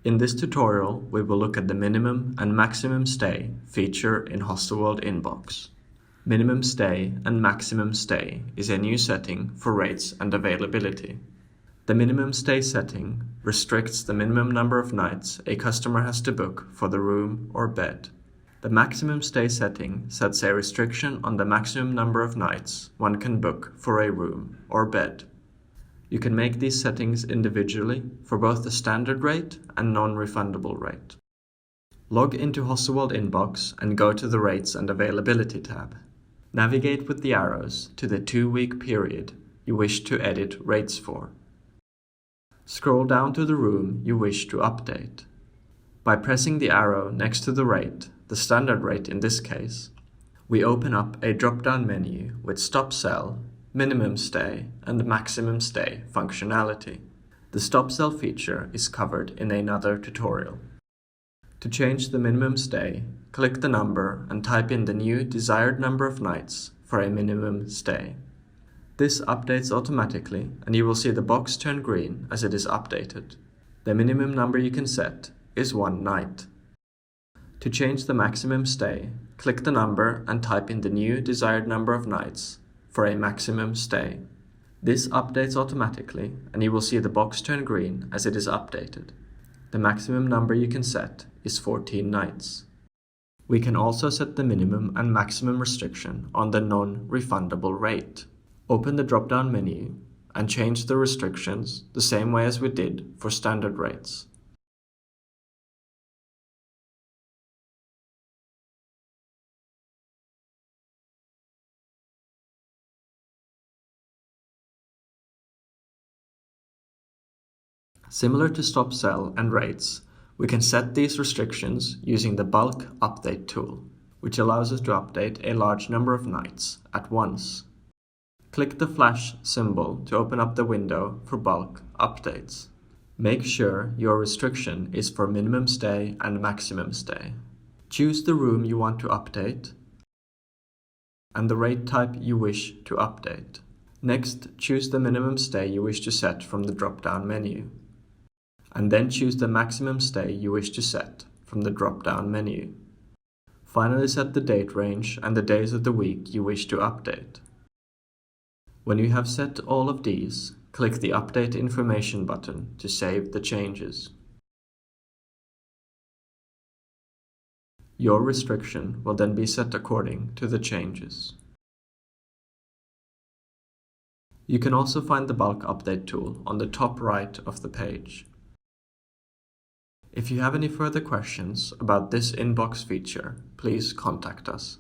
In this tutorial, we will look at the minimum and maximum stay feature in Hostelworld Inbox. Minimum stay and maximum stay is a new setting for rates and availability. The minimum stay setting restricts the minimum number of nights a customer has to book for the room or bed. The maximum stay setting sets a restriction on the maximum number of nights one can book for a room or bed. You can make these settings individually for both the standard rate and non-refundable rate. Log into Hostelworld Inbox and go to the Rates and Availability tab. Navigate with the arrows to the 2-week period you wish to edit rates for. Scroll down to the room you wish to update. By pressing the arrow next to the rate, the standard rate in this case, we open up a drop-down menu with Stop Sell, Minimum Stay, and Maximum Stay functionality. The Stop Sell feature is covered in another tutorial. To change the minimum stay, click the number and type in the new desired number of nights for a minimum stay. This updates automatically, and you will see the box turn green as it is updated. The minimum number you can set is 1 night. To change the maximum stay, click the number and type in the new desired number of nights for a maximum stay. This updates automatically, and you will see the box turn green as it is updated. The maximum number you can set is 14 nights. We can also set the minimum and maximum restriction on the non-refundable rate. Open the drop-down menu and change the restrictions the same way as we did for standard rates. Similar to Stop Sell and rates, we can set these restrictions using the Bulk Update tool, which allows us to update a large number of nights at once. Click the flash symbol to open up the window for bulk updates. Make sure your restriction is for minimum stay and maximum stay. Choose the room you want to update and the rate type you wish to update. Next, choose the minimum stay you wish to set from the drop-down menu, and then choose the maximum stay you wish to set from the drop-down menu. Finally, set the date range and the days of the week you wish to update. When you have set all of these, click the Update Information button to save the changes. Your restriction will then be set according to the changes. You can also find the Bulk Update tool on the top right of the page. If you have any further questions about this inbox feature, please contact us.